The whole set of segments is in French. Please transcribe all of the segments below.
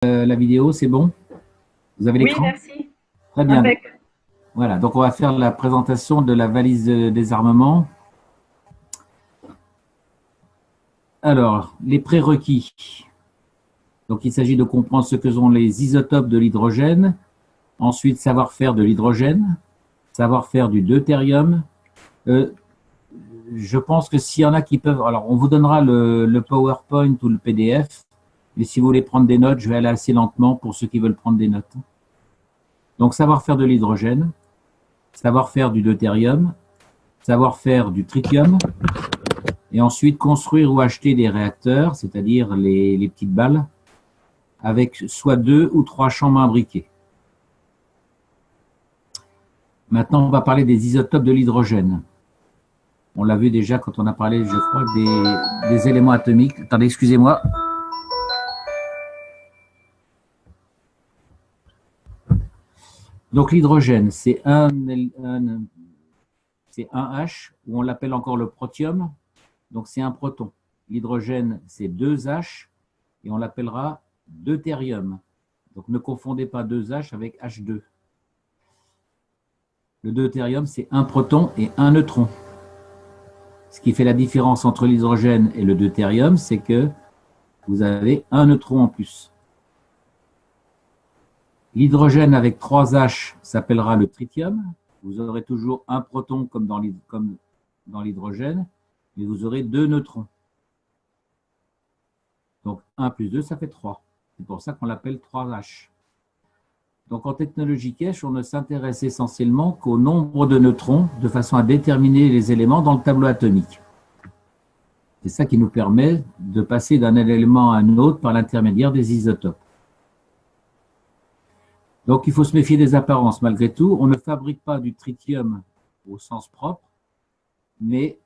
La vidéo, c'est bon? Vous avez Oui, l'écran? merci. Très bien. Impec. Voilà, donc on va faire la présentation de la valise de désarmement. Alors, les prérequis. Donc, il s'agit de comprendre ce que sont les isotopes de l'hydrogène. Ensuite, savoir faire de l'hydrogène, savoir faire du deutérium. Euh, je pense que s'il y en a qui peuvent... Alors, on vous donnera le PowerPoint ou le PDF. Mais si vous voulez prendre des notes, je vais aller assez lentement pour ceux qui veulent prendre des notes. Donc, savoir faire de l'hydrogène, savoir faire du deutérium, savoir faire du tritium, et ensuite construire ou acheter des réacteurs, c'est-à-dire les petites balles, avec soit 2 ou 3 chambres imbriquées. Maintenant, on va parler des isotopes de l'hydrogène. On l'a vu déjà quand on a parlé, je crois, des éléments atomiques. Attendez, excusez-moi. Donc l'hydrogène, c'est c'est un H, ou on l'appelle encore le protium. Donc c'est un proton. L'hydrogène, c'est 2 H, et on l'appellera deutérium. Donc ne confondez pas 2 H avec H2. Le deutérium, c'est un proton et un neutron. Ce qui fait la différence entre l'hydrogène et le deutérium, c'est que vous avez un neutron en plus. L'hydrogène avec 3 H s'appellera le tritium. Vous aurez toujours un proton comme dans l'hydrogène, mais vous aurez 2 neutrons. Donc 1 plus 2, ça fait 3. C'est pour ça qu'on l'appelle 3 H. Donc en technologie cache, on ne s'intéresse essentiellement qu'au nombre de neutrons de façon à déterminer les éléments dans le tableau atomique. C'est ça qui nous permet de passer d'un élément à un autre par l'intermédiaire des isotopes. Donc il faut se méfier des apparences malgré tout. On ne fabrique pas du tritium au sens propre, mais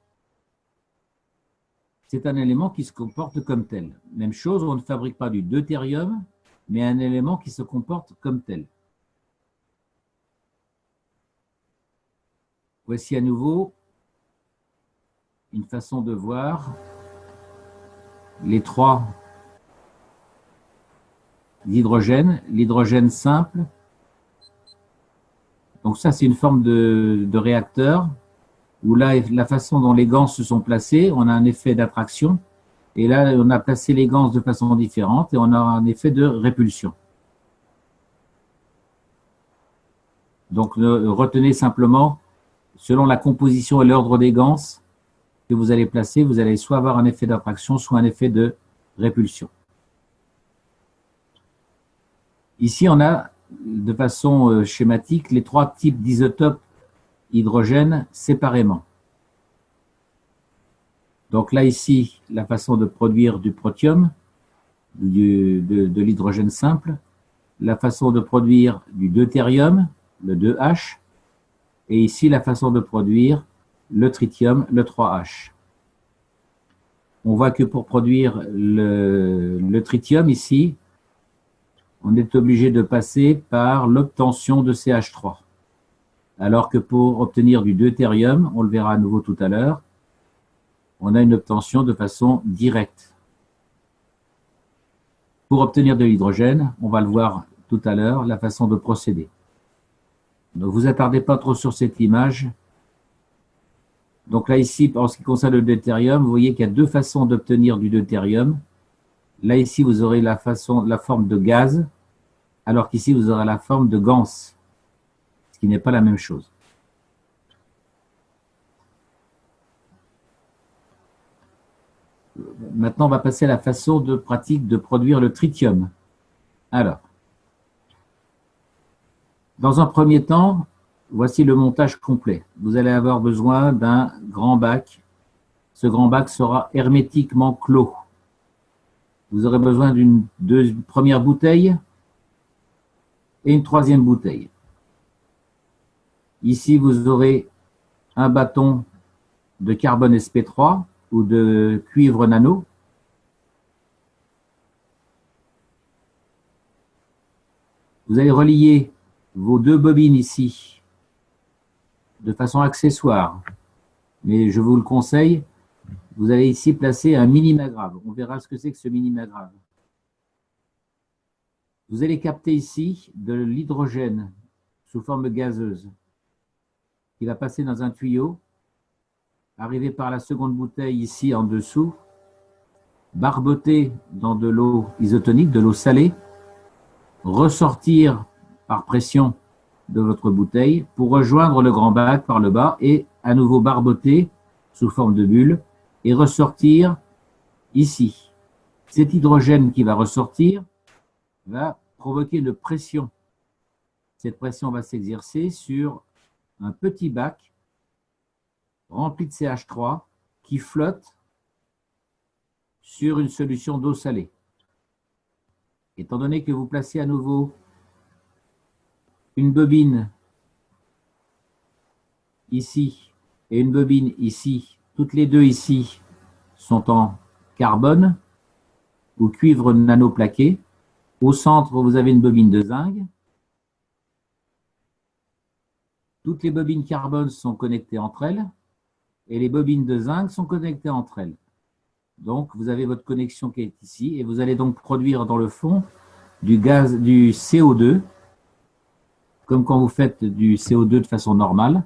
c'est un élément qui se comporte comme tel. Même chose, on ne fabrique pas du deutérium, mais un élément qui se comporte comme tel. Voici à nouveau une façon de voir les 3 hydrogènes. L'hydrogène simple. Donc ça, c'est une forme de réacteur où là, la façon dont les ganses se sont placées, on a un effet d'attraction. Et là, on a placé les ganses de façon différente et on a un effet de répulsion. Donc, retenez simplement, selon la composition et l'ordre des ganses que vous allez placer, vous allez soit avoir un effet d'attraction, soit un effet de répulsion. Ici, on a, de façon schématique, les 3 types d'isotopes hydrogène séparément. Donc là, ici, la façon de produire du protium, de l'hydrogène simple, la façon de produire du deutérium, le 2H, et ici, la façon de produire le tritium, le 3H. On voit que pour produire le tritium, ici, on est obligé de passer par l'obtention de CH3. Alors que pour obtenir du deutérium, on le verra à nouveau tout à l'heure, on a une obtention de façon directe. Pour obtenir de l'hydrogène, on va le voir tout à l'heure, la façon de procéder. Ne vous attardez pas trop sur cette image. Donc là, ici, en ce qui concerne le deutérium, vous voyez qu'il y a 2 façons d'obtenir du deutérium. Là, ici, vous aurez la forme de gaz, alors qu'ici, vous aurez la forme de ganse, ce qui n'est pas la même chose. Maintenant, on va passer à la façon de pratique de produire le tritium. Alors, dans un premier temps, voici le montage complet. Vous allez avoir besoin d'un grand bac. Ce grand bac sera hermétiquement clos. Vous aurez besoin d'une première bouteille et une 3e bouteille. Ici, vous aurez un bâton de carbone sp3 ou de cuivre nano. Vous allez relier vos 2 bobines ici de façon accessoire, mais je vous le conseille, vous allez ici placer un mini-magrave. On verra ce que c'est que ce mini-magrave. Vous allez capter ici de l'hydrogène sous forme gazeuse qui va passer dans un tuyau, arriver par la seconde bouteille ici en dessous, barboter dans de l'eau isotonique, de l'eau salée, ressortir par pression de votre bouteille pour rejoindre le grand bac par le bas et à nouveau barboter sous forme de bulle et ressortir ici. Cet hydrogène qui va ressortir va provoquer une pression. Cette pression va s'exercer sur un petit bac rempli de CH3 qui flotte sur une solution d'eau salée. Étant donné que vous placez à nouveau une bobine ici et une bobine ici, toutes les deux ici sont en carbone ou cuivre nanoplaqué. Au centre, vous avez une bobine de zinc. Toutes les bobines carbone sont connectées entre elles et les bobines de zinc sont connectées entre elles. Donc, vous avez votre connexion qui est ici et vous allez donc produire dans le fond du gaz, du CO2, comme quand vous faites du CO2 de façon normale.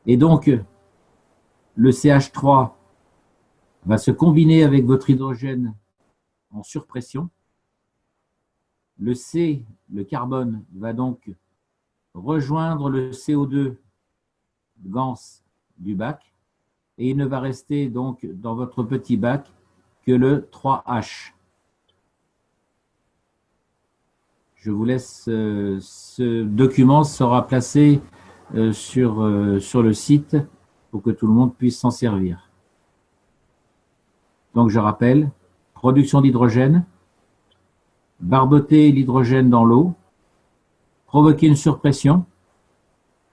Et donc, le CH3 va se combiner avec votre hydrogène en surpression. Le C, le carbone, va donc rejoindre le CO2 GANS du bac et il ne va rester donc dans votre petit bac que le 3H. Je vous laisse, ce document sera placé sur le site pour que tout le monde puisse s'en servir. Donc je rappelle, production d'hydrogène, barboter l'hydrogène dans l'eau, provoquer une surpression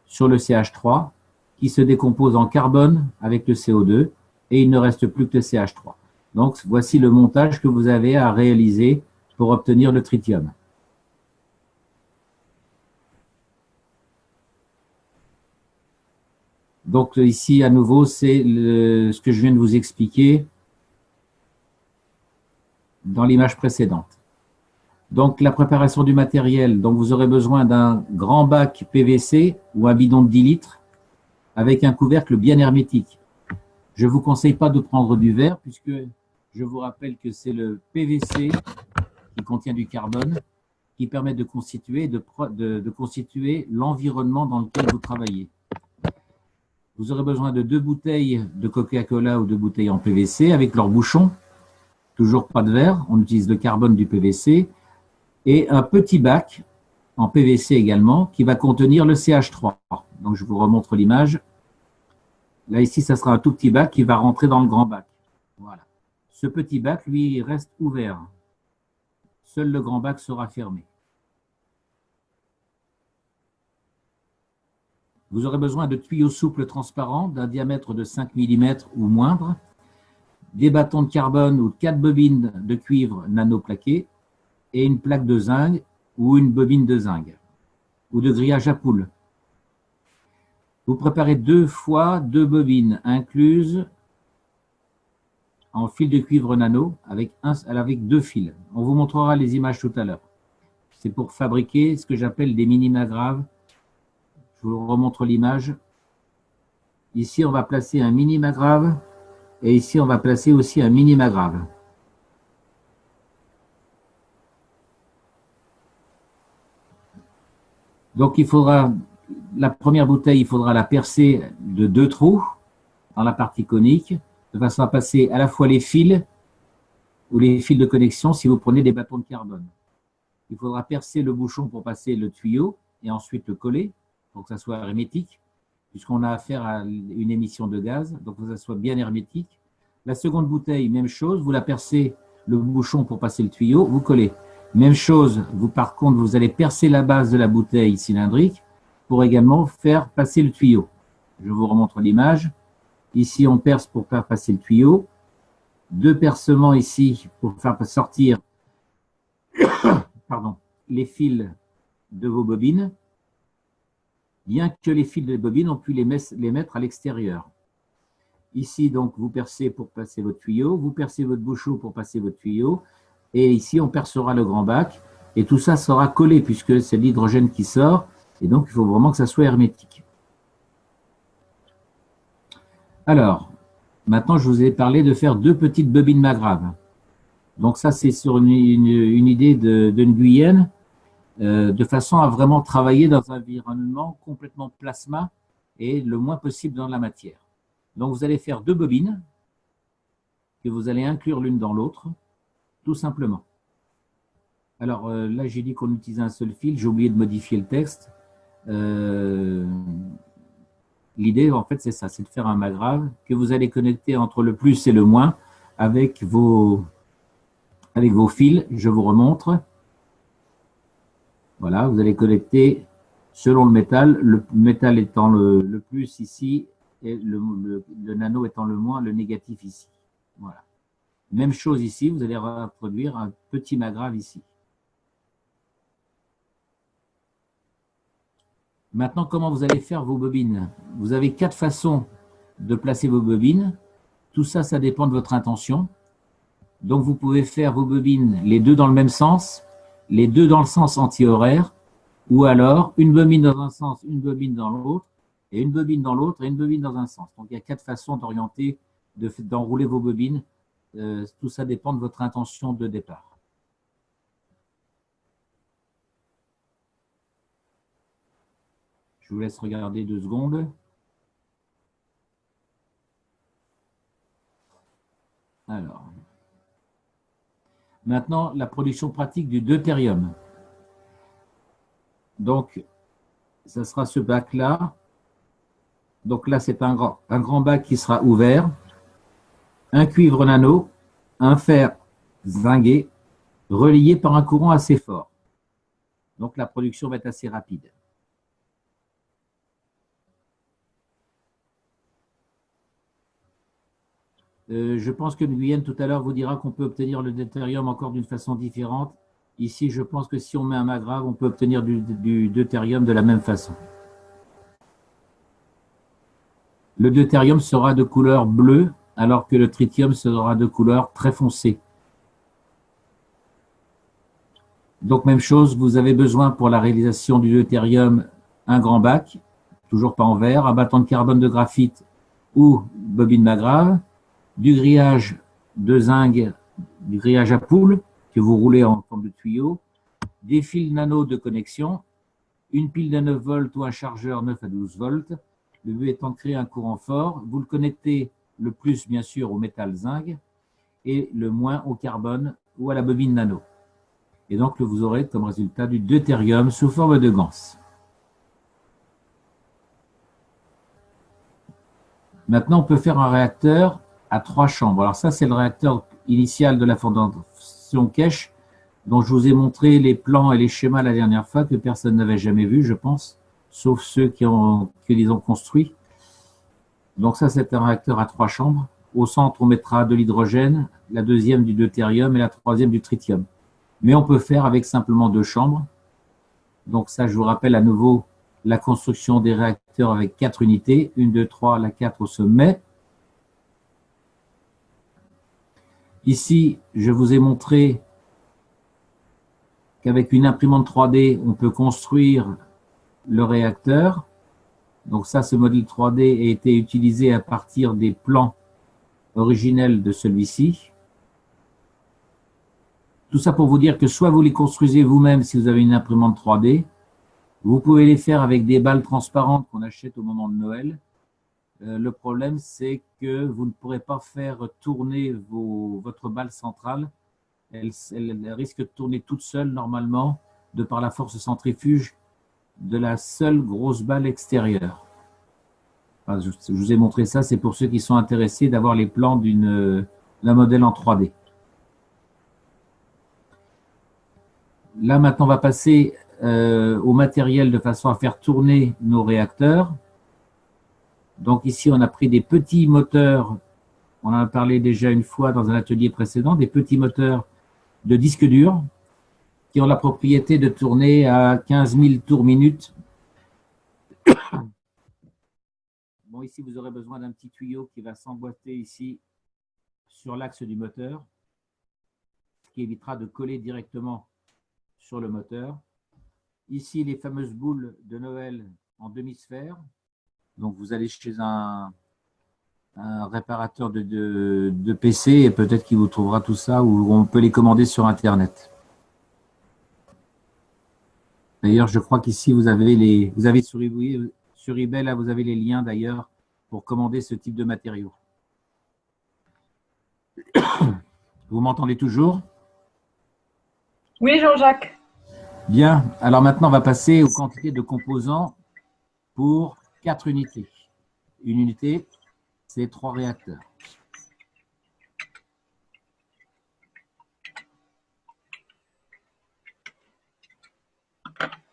sur le CH3 qui se décompose en carbone avec le CO2 et il ne reste plus que le CH3. Donc voici le montage que vous avez à réaliser pour obtenir le tritium. Donc ici à nouveau c'est ce que je viens de vous expliquer dans l'image précédente. Donc la préparation du matériel, donc vous aurez besoin d'un grand bac PVC ou un bidon de 10 litres avec un couvercle bien hermétique. Je ne vous conseille pas de prendre du verre puisque je vous rappelle que c'est le PVC qui contient du carbone qui permet de constituer, constituer l'environnement dans lequel vous travaillez. Vous aurez besoin de 2 bouteilles de Coca-Cola ou 2 bouteilles en PVC avec leur bouchon. Toujours pas de verre, on utilise le carbone du PVC. Et un petit bac en PVC également qui va contenir le CH3. Donc je vous remontre l'image. Là ici, ça sera un tout petit bac qui va rentrer dans le grand bac. Voilà. Ce petit bac, lui, il reste ouvert. Seul le grand bac sera fermé. Vous aurez besoin de tuyaux souples transparents d'un diamètre de 5 mm ou moindre, des bâtons de carbone ou 4 bobines de cuivre nanoplaqué et une plaque de zinc ou une bobine de zinc ou de grillage à poule. Vous préparez 2 fois 2 bobines incluses en fil de cuivre nano avec 2 fils. On vous montrera les images tout à l'heure. C'est pour fabriquer ce que j'appelle des mini-magraves. Je vous remontre l'image. Ici, on va placer un mini-magrave et ici, on va placer aussi un mini-magrave. Donc, il faudra, la première bouteille, il faudra la percer de 2 trous dans la partie conique, de façon à passer à la fois les fils ou les fils de connexion si vous prenez des bâtons de carbone. Il faudra percer le bouchon pour passer le tuyau et ensuite le coller pour que ça soit hermétique, puisqu'on a affaire à une émission de gaz, donc que ça soit bien hermétique. La seconde bouteille, même chose, vous la percez le bouchon pour passer le tuyau, vous collez. Même chose, vous par contre, vous allez percer la base de la bouteille cylindrique pour également faire passer le tuyau. Je vous remontre l'image. Ici, on perce pour faire passer le tuyau. 2 percements ici pour faire sortir les fils de vos bobines, bien que les fils de bobines, on pu les mettre à l'extérieur. Ici, donc, vous percez pour passer votre tuyau, vous percez votre bouchon pour passer votre tuyau. Et ici, on percera le grand bac. Et tout ça sera collé puisque c'est l'hydrogène qui sort. Et donc, il faut vraiment que ça soit hermétique. Alors, maintenant, je vous ai parlé de faire deux petites bobines Magraves. Donc ça, c'est sur une idée d'une Guyenne, de façon à vraiment travailler dans un environnement complètement plasma et le moins possible dans la matière. Donc vous allez faire deux bobines que vous allez inclure l'une dans l'autre, tout simplement. Alors là, j'ai dit qu'on utilisait un seul fil, j'ai oublié de modifier le texte. L'idée, en fait, c'est ça, c'est de faire un Magrave que vous allez connecter entre le plus et le moins avec vos fils. Je vous remontre. Voilà, vous allez connecter selon le métal étant le plus ici et le nano étant le moins, le négatif ici. Voilà. Même chose ici, vous allez reproduire un petit Magrave ici. Maintenant, comment vous allez faire vos bobines? Vous avez 4 façons de placer vos bobines. Tout ça, ça dépend de votre intention. Donc, vous pouvez faire vos bobines les deux dans le même sens, les deux dans le sens anti-horaire, ou alors une bobine dans un sens, une bobine dans l'autre, et une bobine dans l'autre, et une bobine dans un sens. Donc, il y a 4 façons d'orienter, d'enrouler vos bobines. Tout ça dépend de votre intention de départ. Je vous laisse regarder 2 secondes. Alors, maintenant, la production pratique du deutérium. Donc, ça sera ce bac-là. Donc là, c'est un grand bac qui sera ouvert, un cuivre nano, un fer zingué, relié par un courant assez fort. Donc la production va être assez rapide. Je pense que Guyenne tout à l'heure vous dira qu'on peut obtenir le deutérium encore d'une façon différente. Ici, je pense que si on met un Magrave, on peut obtenir du deutérium de la même façon. Le deutérium sera de couleur bleue, alors que le tritium sera de couleur très foncée. Donc, même chose, vous avez besoin pour la réalisation du deutérium un grand bac, toujours pas en verre, un bâton de carbone de graphite ou bobine Magrave, du grillage de zinc, du grillage à poule que vous roulez en forme de tuyau, des fils nano de connexion, une pile de 9 volts ou un chargeur 9 à 12 volts. Le but étant de créer un courant fort. Vous le connectez le plus, bien sûr, au métal zinc et le moins au carbone ou à la bobine nano. Et donc, vous aurez comme résultat du deutérium sous forme de ganse. Maintenant, on peut faire un réacteur à 3 chambres. Alors ça, c'est le réacteur initial de la fondation Kesch, dont je vous ai montré les plans et les schémas la dernière fois, que personne n'avait jamais vu, je pense, sauf ceux qui les ont construits. Donc ça, c'est un réacteur à 3 chambres. Au centre, on mettra de l'hydrogène, la deuxième du deutérium et la troisième du tritium. Mais on peut faire avec simplement 2 chambres. Donc ça, je vous rappelle à nouveau la construction des réacteurs avec 4 unités, 1, 2, 3, la 4 au sommet. Ici, je vous ai montré qu'avec une imprimante 3D, on peut construire le réacteur. Donc ça, ce modèle 3D a été utilisé à partir des plans originels de celui-ci. Tout ça pour vous dire que soit vous les construisez vous-même si vous avez une imprimante 3D, vous pouvez les faire avec des balles transparentes qu'on achète au moment de Noël. Le problème, c'est que vous ne pourrez pas faire tourner votre balle centrale. Elle risque de tourner toute seule normalement, de par la force centrifuge de la seule grosse balle extérieure. Enfin, je vous ai montré ça, c'est pour ceux qui sont intéressés d'avoir les plans d'un modèle en 3D. Là, maintenant, on va passer au matériel de façon à faire tourner nos réacteurs. Donc ici, on a pris des petits moteurs, on en a parlé déjà une fois dans un atelier précédent, des petits moteurs de disque dur qui ont la propriété de tourner à 15 000 tours minute. Bon, ici, vous aurez besoin d'un petit tuyau qui va s'emboîter ici sur l'axe du moteur. qui évitera de coller directement sur le moteur. Ici, les fameuses boules de Noël en demi-sphère. Donc, vous allez chez un réparateur de PC et peut-être qu'il vous trouvera tout ça ou on peut les commander sur Internet. D'ailleurs, je crois qu'ici, vous avez sur eBay, là, vous avez les liens d'ailleurs pour commander ce type de matériaux. Vous m'entendez toujours? Oui, Jean-Jacques. Bien. Alors maintenant, on va passer aux quantités de composants pour 4 unités. Une unité, c'est 3 réacteurs.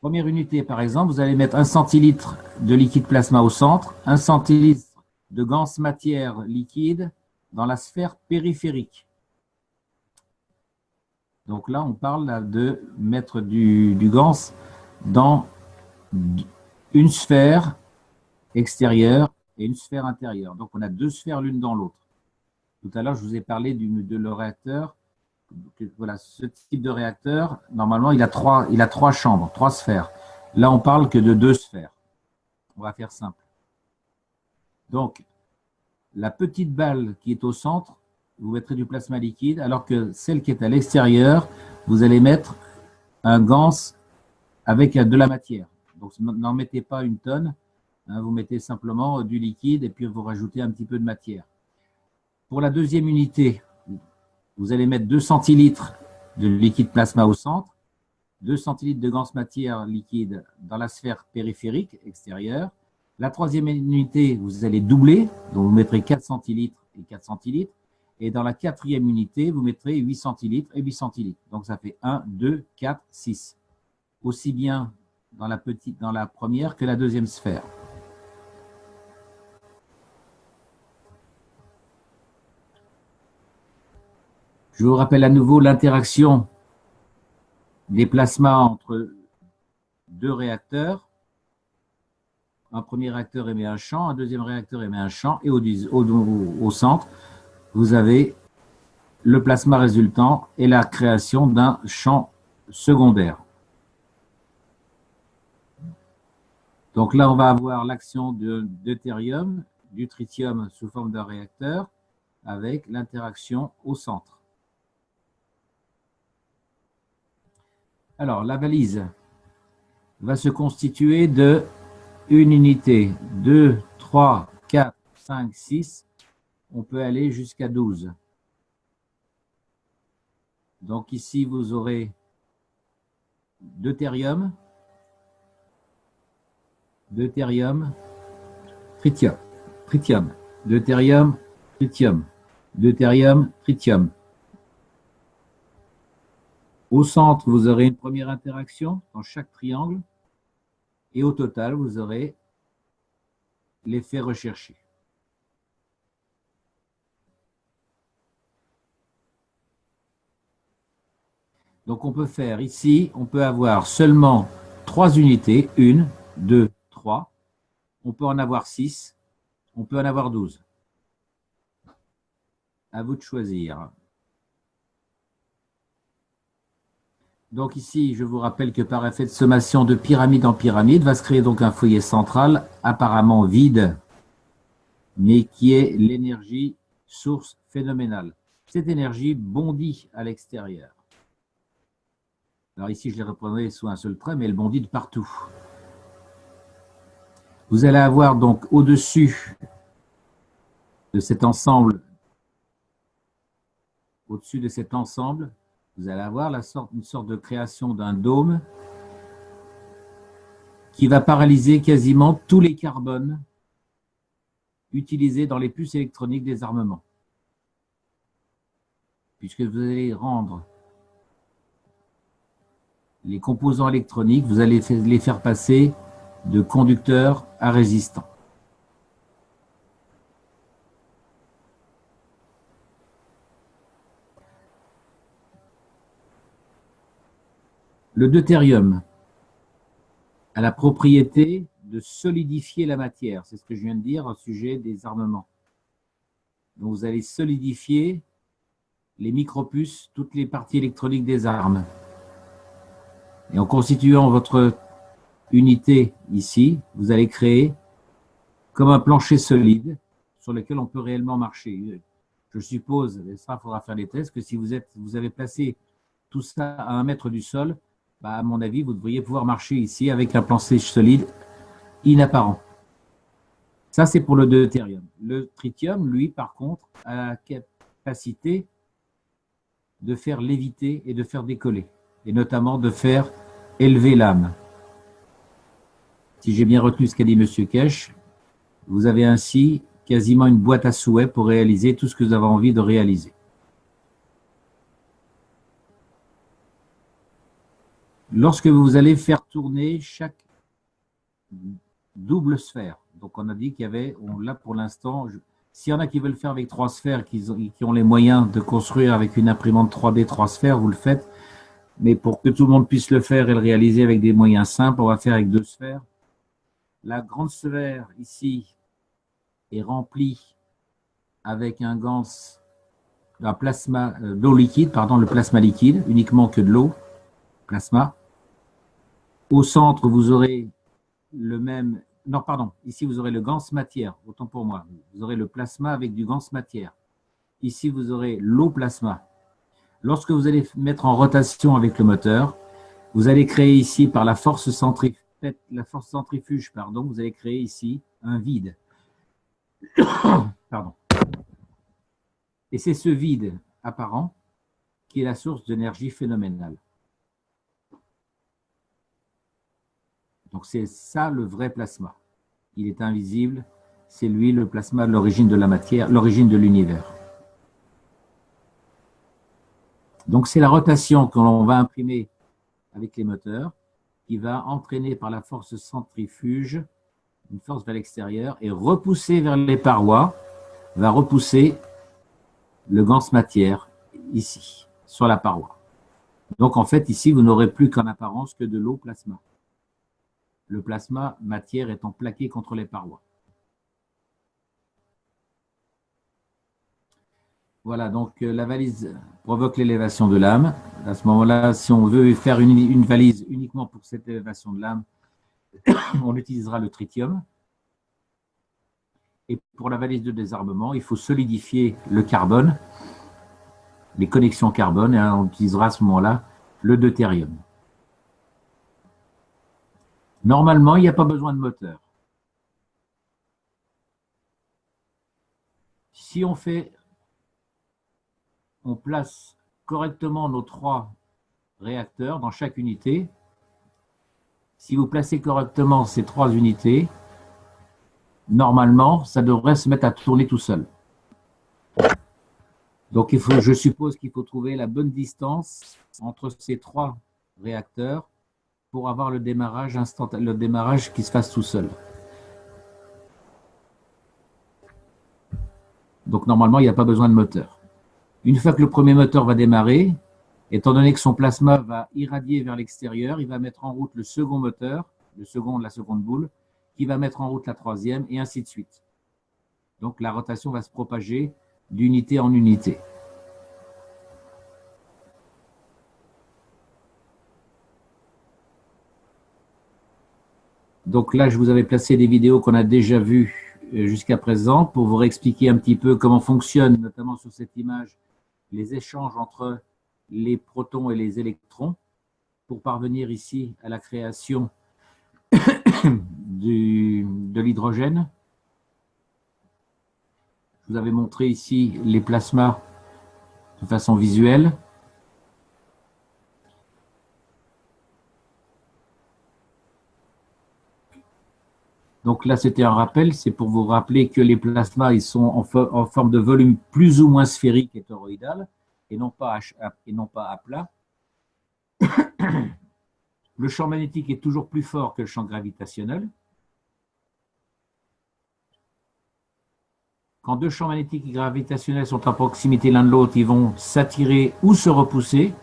Première unité, par exemple, vous allez mettre 1 centilitre de liquide plasma au centre, 1 centilitre de ganse matière liquide dans la sphère périphérique. Donc là, on parle là, de mettre du ganse dans une sphère extérieure et une sphère intérieure. Donc on a 2 sphères l'une dans l'autre. Tout à l'heure, je vous ai parlé de le réacteur. Voilà, ce type de réacteur, normalement, il a 3 chambres, 3 sphères. Là, on parle que de 2 sphères. On va faire simple. Donc, la petite balle qui est au centre, vous mettrez du plasma liquide, alors que celle qui est à l'extérieur, vous allez mettre un ganse avec de la matière. Donc, n'en mettez pas 1 tonne, hein, vous mettez simplement du liquide et puis vous rajoutez un petit peu de matière. Pour la deuxième unité, vous allez mettre 2 centilitres de liquide plasma au centre, 2 centilitres de ganse matière liquide dans la sphère périphérique extérieure. La troisième unité, vous allez doubler, donc vous mettrez 4 centilitres et 4 centilitres. Et dans la quatrième unité, vous mettrez 8 centilitres et 8 centilitres. Donc ça fait 1, 2, 4, 6. Aussi bien dans la première que la deuxième sphère. Je vous rappelle à nouveau l'interaction des plasmas entre 2 réacteurs. Un premier réacteur émet un champ, un deuxième réacteur émet un champ, et au centre, vous avez le plasma résultant et la création d'un champ secondaire. Donc là, on va avoir l'action de deutérium, du tritium sous forme d'un réacteur, avec l'interaction au centre. Alors, la valise va se constituer de une unité, 2, 3, 4, 5, 6. On peut aller jusqu'à 12. Donc ici, vous aurez deutérium, tritium, deutérium, tritium. Au centre, vous aurez une première interaction dans chaque triangle. Et au total, vous aurez l'effet recherché. Donc on peut faire ici, on peut avoir seulement 3 unités, 1, 2, 3. On peut en avoir 6, on peut en avoir 12. À vous de choisir. Donc ici, je vous rappelle que par effet de sommation de pyramide en pyramide, va se créer donc un foyer central apparemment vide, mais qui est l'énergie source phénoménale. Cette énergie bondit à l'extérieur. Alors ici, je les reprendrai sous un seul trait, mais elle bondit de partout. Vous allez avoir donc au-dessus de cet ensemble, vous allez avoir une sorte de création d'un dôme qui va paralyser quasiment tous les carbones utilisés dans les puces électroniques des armements. Puisque vous allez rendre les composants électroniques, vous allez les faire passer de conducteurs à résistants. Le deutérium a la propriété de solidifier la matière. C'est ce que je viens de dire au sujet des armements. Donc vous allez solidifier les micropuces, toutes les parties électroniques des armes. Et en constituant votre unité ici, vous allez créer comme un plancher solide sur lequel on peut réellement marcher. Je suppose, et ça, il faudra faire des tests, que si vous avez placé tout ça à 1 mètre du sol, bah, à mon avis, vous devriez pouvoir marcher ici avec un plancher solide inapparent. Ça, c'est pour le deutérium. Le tritium, lui, par contre, a la capacité de faire léviter et de faire décoller, et notamment de faire élever l'âme. Si j'ai bien retenu ce qu'a dit M. Kesh, vous avez ainsi quasiment une boîte à souhaits pour réaliser tout ce que vous avez envie de réaliser. Lorsque vous allez faire tourner chaque double sphère, donc on a dit qu'il y avait, là pour l'instant, s'il y en a qui veulent faire avec 3 sphères, qui ont les moyens de construire avec une imprimante 3D 3 sphères, vous le faites. Mais pour que tout le monde puisse le faire et le réaliser avec des moyens simples, on va faire avec 2 sphères. La grande sphère ici est remplie avec un plasma d'eau liquide, le plasma liquide, uniquement que de l'eau, plasma. Au centre, vous aurez le même... Non, pardon, ici vous aurez le gans matière, autant pour moi. Vous aurez le plasma avec du gans matière. Ici, vous aurez l'eau plasma. Lorsque vous allez mettre en rotation avec le moteur, vous allez créer ici par la force centrifuge, vous allez créer ici un vide. Pardon. Et c'est ce vide apparent qui est la source d'énergie phénoménale. Donc c'est ça le vrai plasma. Il est invisible, c'est lui le plasma, l'origine de la matière, l'origine de l'univers. Donc c'est la rotation que l'on va imprimer avec les moteurs qui va entraîner par la force centrifuge une force vers l'extérieur et repousser vers les parois, va repousser le gans matière ici, sur la paroi. Donc en fait ici vous n'aurez plus qu'en apparence que de l'eau plasma. Le plasma matière étant plaqué contre les parois. Voilà, donc la valise provoque l'élévation de l'âme. À ce moment-là, si on veut faire une valise uniquement pour cette élévation de l'âme, on utilisera le tritium. Et pour la valise de désarmement, il faut solidifier le carbone, les connexions carbone, et on utilisera à ce moment-là le deutérium. Normalement, il n'y a pas besoin de moteur. Si on place correctement nos 3 réacteurs dans chaque unité, si vous placez correctement ces 3 unités, normalement, ça devrait se mettre à tourner tout seul. Donc, je suppose qu'il faut trouver la bonne distance entre ces 3 réacteurs pour avoir le démarrage instantané, le démarrage qui se fasse tout seul. Donc, normalement, il n'y a pas besoin de moteur. Une fois que le premier moteur va démarrer, étant donné que son plasma va irradier vers l'extérieur, il va mettre en route le second moteur, la seconde boule, qui va mettre en route la 3e, et ainsi de suite. Donc, la rotation va se propager d'unité en unité. Donc là, je vous avais placé des vidéos qu'on a déjà vues jusqu'à présent pour vous réexpliquer un petit peu comment fonctionne, notamment sur cette image, les échanges entre les protons et les électrons pour parvenir ici à la création de l'hydrogène. Je vous avais montré ici les plasmas de façon visuelle. Donc là, c'était un rappel, c'est pour vous rappeler que les plasmas, ils sont en forme de volume plus ou moins sphérique et toroïdal, et non pas à plat. Le champ magnétique est toujours plus fort que le champ gravitationnel. Quand 2 champs magnétiques et gravitationnels sont à proximité l'un de l'autre, ils vont s'attirer ou se repousser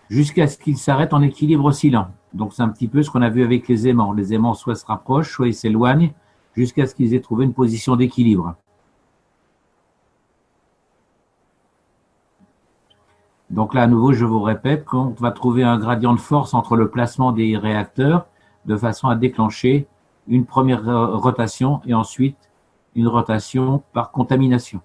jusqu'à ce qu'ils s'arrêtent en équilibre oscillant. Donc c'est un petit peu ce qu'on a vu avec les aimants. Les aimants soit se rapprochent, soit ils s'éloignent, jusqu'à ce qu'ils aient trouvé une position d'équilibre. Donc là, à nouveau, je vous répète qu'on va trouver un gradient de force entre le placement des réacteurs de façon à déclencher une première rotation et ensuite une rotation par contamination.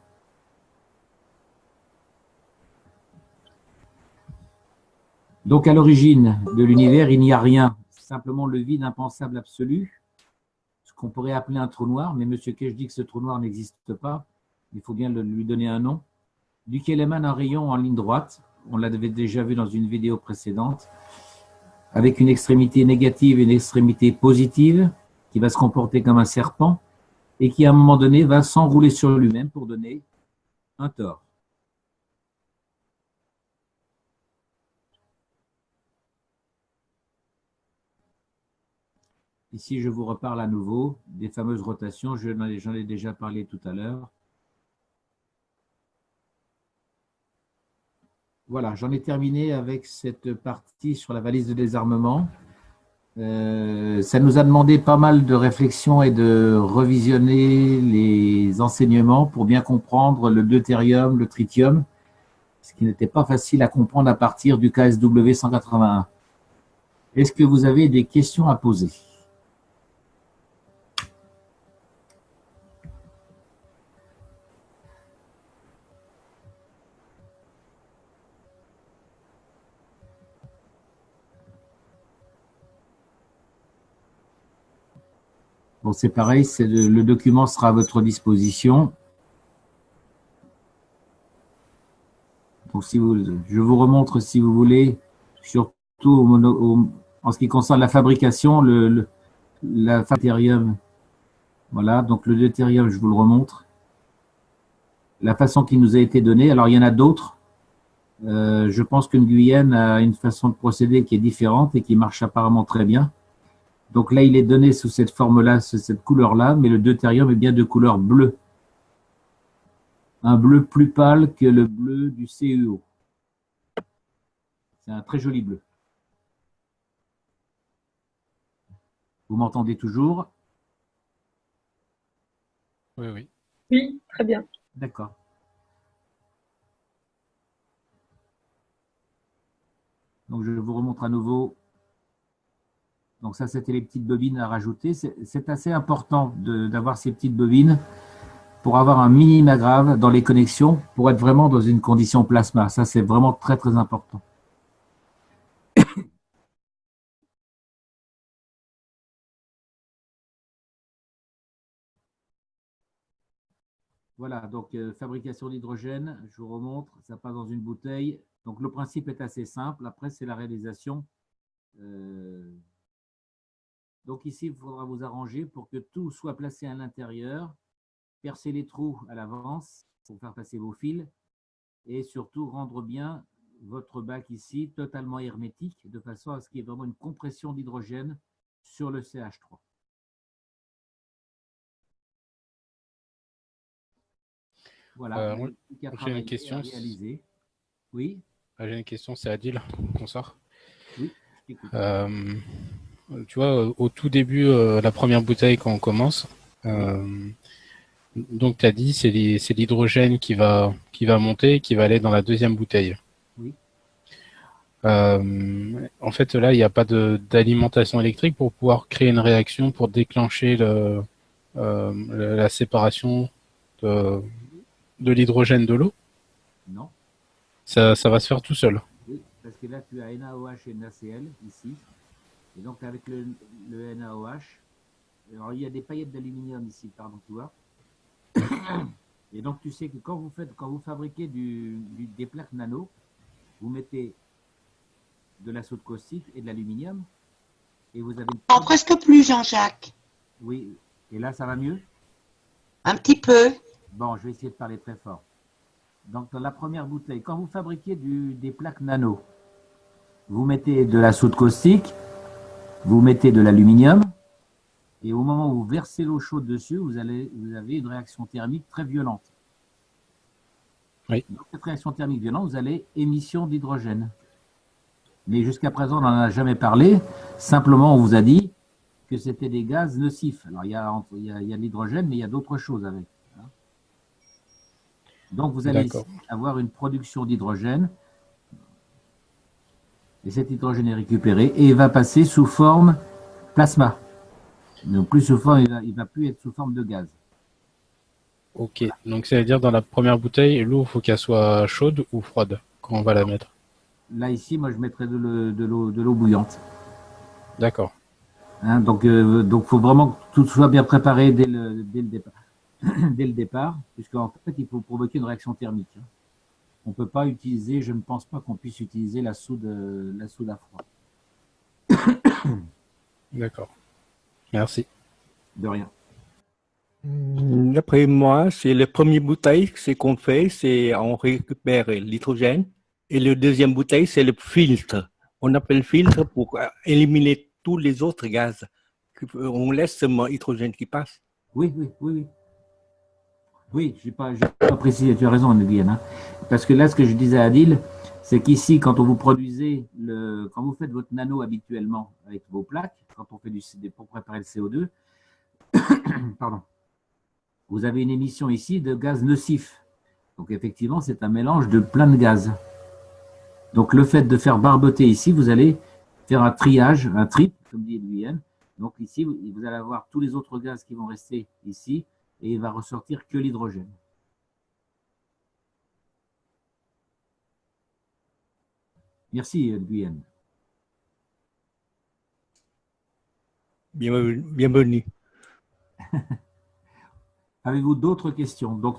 Donc à l'origine de l'univers, il n'y a rien, simplement le vide impensable absolu, ce qu'on pourrait appeler un trou noir, mais M. Kech dit que ce trou noir n'existe pas, il faut bien lui donner un nom, duquel émane un rayon en ligne droite, on l'avait déjà vu dans une vidéo précédente, avec une extrémité négative et une extrémité positive, qui va se comporter comme un serpent, et qui à un moment donné va s'enrouler sur lui-même pour donner un tore. Ici, je vous reparle à nouveau des fameuses rotations, j'en ai déjà parlé tout à l'heure. Voilà, j'en ai terminé avec cette partie sur la valise de désarmement. Ça nous a demandé pas mal de réflexion et de revisionner les enseignements pour bien comprendre le deutérium, le tritium, ce qui n'était pas facile à comprendre à partir du KSW 181. Est-ce que vous avez des questions à poser? Bon, c'est pareil, le document sera à votre disposition. Donc, je vous remontre, si vous voulez, surtout en ce qui concerne la fabrication, la deutérium. Voilà, donc le deutérium, je vous le remontre. La façon qui nous a été donnée, alors il y en a d'autres. Je pense qu'une Guyane a une façon de procéder qui est différente et qui marche apparemment très bien. Donc là, il est donné sous cette forme-là, sous cette couleur-là, mais le deutérium est bien de couleur bleue. Un bleu plus pâle que le bleu du CuO. C'est un très joli bleu. Vous m'entendez toujours? Oui, oui. Oui, très bien. D'accord. Donc je vous remontre à nouveau. Donc ça, c'était les petites bobines à rajouter. C'est assez important d'avoir ces petites bobines pour avoir un minima grave dans les connexions, pour être vraiment dans une condition plasma. Ça, c'est vraiment très, très important. Voilà, donc fabrication d'hydrogène, je vous remontre, ça passe dans une bouteille. Donc le principe est assez simple, après c'est la réalisation. Donc ici, il faudra vous arranger pour que tout soit placé à l'intérieur, percer les trous à l'avance pour faire passer vos fils et surtout rendre bien votre bac ici totalement hermétique de façon à ce qu'il y ait vraiment une compression d'hydrogène sur le CH3. Voilà, j'ai une question. Oui. J'ai une question, c'est Adil, bonsoir. Oui, je t'écoute. Tu vois, au tout début, la première bouteille quand on commence, donc tu as dit c'est l'hydrogène qui va monter, qui va aller dans la deuxième bouteille. Oui. En fait, là, il n'y a pas d'alimentation électrique pour pouvoir créer une réaction pour déclencher la séparation de l'hydrogène de l'eau. Non. Ça va se faire tout seul. Oui, parce que là, tu as NaOH et NaCl ici. Et donc, avec le NaOH, alors il y a des paillettes d'aluminium ici, pardon, tu vois. Et donc, tu sais que quand vous fabriquez des plaques nano, vous mettez de la soude caustique et de l'aluminium. Et vous avez. Non, presque plus, Jean-Jacques. Oui. Et là, ça va mieux? Un petit peu. Bon, je vais essayer de parler très fort. Donc, dans la première bouteille, quand vous fabriquez des plaques nano, vous mettez de la soude caustique, vous mettez de l'aluminium, et au moment où vous versez l'eau chaude dessus, vous avez une réaction thermique très violente. Oui. Dans cette réaction thermique violente, vous avez émission d'hydrogène. Mais jusqu'à présent, on n'en a jamais parlé. Simplement, on vous a dit que c'était des gaz nocifs. Alors, il y a de l'hydrogène, mais il y a d'autres choses avec. Donc, vous allez avoir une production d'hydrogène Et cet hydrogène est récupéré et va passer sous forme plasma. Donc plus sous forme, il va plus être sous forme de gaz. Ok, donc ça veut dire dans la première bouteille, l'eau, il faut qu'elle soit chaude ou froide quand on va la mettre. Là, ici, moi, je mettrais de l'eau bouillante. D'accord. Hein, donc, faut vraiment que tout soit bien préparé dès le départ. Dès le départ, puisqu'en fait, il faut provoquer une réaction thermique. Hein. On ne peut pas utiliser, je ne pense pas qu'on puisse utiliser la soude à froid. D'accord. Merci. De rien. D'après moi, c'est la première bouteille, c'est qu'on fait, c'est on récupère l'hydrogène. Et le deuxième bouteille, c'est le filtre. On appelle filtre pour éliminer tous les autres gaz. On laisse seulement l'hydrogène qui passe. Oui, oui, oui, oui. Oui, j'ai pas précisé, tu as raison, Nguyen, hein. Parce que là, ce que je disais à Adil, c'est qu'ici, quand vous produisez quand vous faites votre nano habituellement avec vos plaques, quand on fait pour préparer le CO2, pardon, vous avez une émission ici de gaz nocif. Donc effectivement, c'est un mélange de plein de gaz. Donc le fait de faire barboter ici, vous allez faire un triage, un trip, comme dit Nguyen. Donc ici, vous allez avoir tous les autres gaz qui vont rester ici et il va ressortir que l'hydrogène. Merci, Nguyen. Bienvenue. Avez-vous d'autres questions? Donc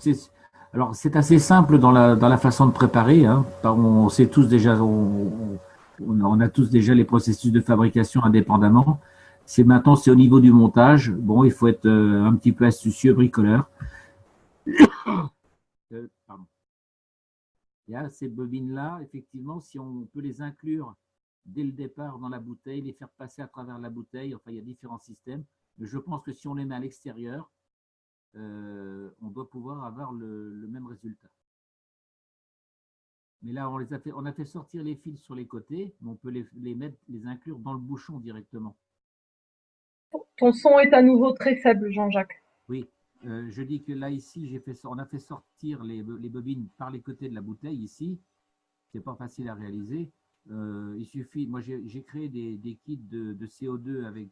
alors c'est assez simple dans la façon de préparer. Hein. On sait tous déjà, on a tous déjà les processus de fabrication indépendamment. Maintenant c'est au niveau du montage. Bon, il faut être un petit peu astucieux, bricoleur. Pardon. Il y a ces bobines-là, effectivement, si on peut les inclure dès le départ dans la bouteille, les faire passer à travers la bouteille, enfin il y a différents systèmes. Mais je pense que si on les met à l'extérieur, on doit pouvoir avoir le même résultat. Mais là, on a fait sortir les fils sur les côtés, mais on peut les inclure dans le bouchon directement. Ton son est à nouveau très faible, Jean-Jacques. Oui, je dis que là, ici, on a fait sortir les bobines par les côtés de la bouteille, ici. C'est pas facile à réaliser. Il suffit, moi j'ai créé des kits de CO2 avec,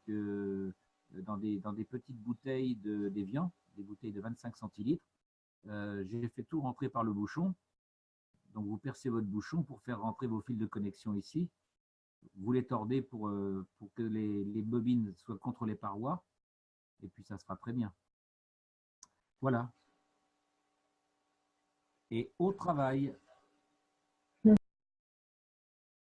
dans des petites bouteilles d'Evian, des bouteilles de 25 centilitres. J'ai fait tout rentrer par le bouchon. Donc vous percez votre bouchon pour faire rentrer vos fils de connexion ici. Vous les tordez pour que les bobines soient contre les parois. Et puis ça sera très bien. Voilà. Et au travail.